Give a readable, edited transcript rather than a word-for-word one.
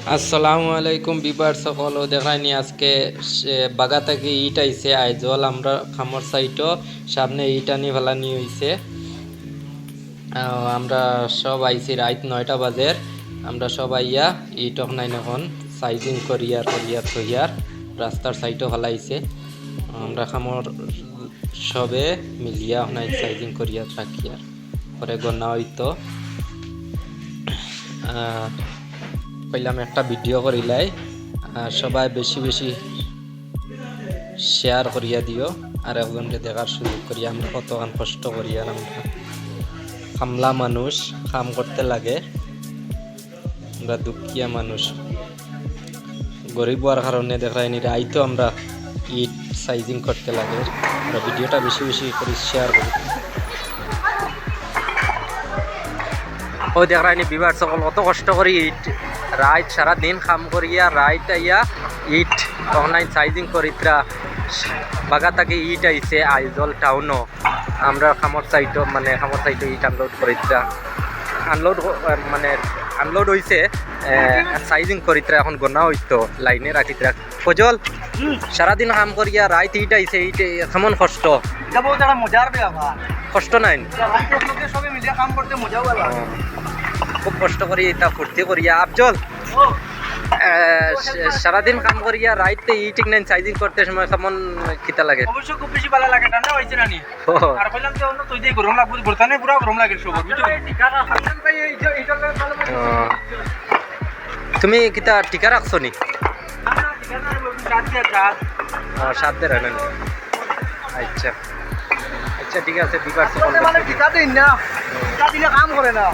আসসালামু আলাইকুম বিবার সকল ও দেখায়নি আজকে বাগা থেকে ইট আইছে আইজল আমরা খামর সাইটও সামনে ইট আনি ফেলানি হইছে। আমরা সব আইছি রাত 9টা বাজের। আমরা সব আইয়া ইট নাই এখন সাইজিং করিয়ার করিয়ার থইয়ার রাস্তার সাইটও ফেলাইছে। আমরা খামর সবে মিলিয়া নাই সাইজিং করিয়া রাখিয়ার পরে গনা হইতো। কইলাম একটা ভিডিও করিলাই, সবাই বেশি বেশি শেয়ার করিয়া দিও আর একজনকে দেখার সুযোগ করিয়া। আমরা কতক্ষণ কষ্ট করি আর আমরা কামলা মানুষ, কাম করতে লাগে। আমরা দুঃখিয়া মানুষ, গরিব হওয়ার কারণে দেখায়নি রাইতো আমরা ইট সাইজিং করতে লাগে। আমরা ভিডিওটা বেশি বেশি করে শেয়ার করি। ও দেখায়নি বিবার সকল কত কষ্ট করি ইট রাইট সারাদিন কাম করিয়া রাইট আইয়া ইট অনলাইন সাইজিং করিত্রা বাগা থেকে ইট আইছে আইজল টাউনও। আমরা খামর সাইটও খামর সাইটও ইট আনলোড করিত্রা আনলোড হইছে সাইজিং করিত্রা এখন গনা হইতো লাইনে রাখিত্রা। ফজল সারাদিন কাম করিয়া রাইট ইট আইছে ইট কেমন কষ্ট? মজার ব্যাপার, কষ্ট নাই, সবাই মিলে কাম করতে মজাও লাগে। খুব কষ্ট করি এটা ফুর্তি করিয়া। আফজল সারাদিন কাম করিয়া রাইতে ইটিং নাইন সাইজিং করতে সময় কেমন খিতা লাগে? অবশ্য খুব বেশি ভালো লাগে, ঠান্ডা হইছে না নি আর কইলাম যে অন্য তুই দিয়ে গরম লাগবে, বর্তমানে পুরো গরম লাগে সব বুঝছো। তুমি কিতা টিকা রাখছো নি? সাত দের হয় না? আচ্ছা আচ্ছা ঠিক আছে। দিবার সকল টিকা দিন না, টিকা দিলে কাম করে না।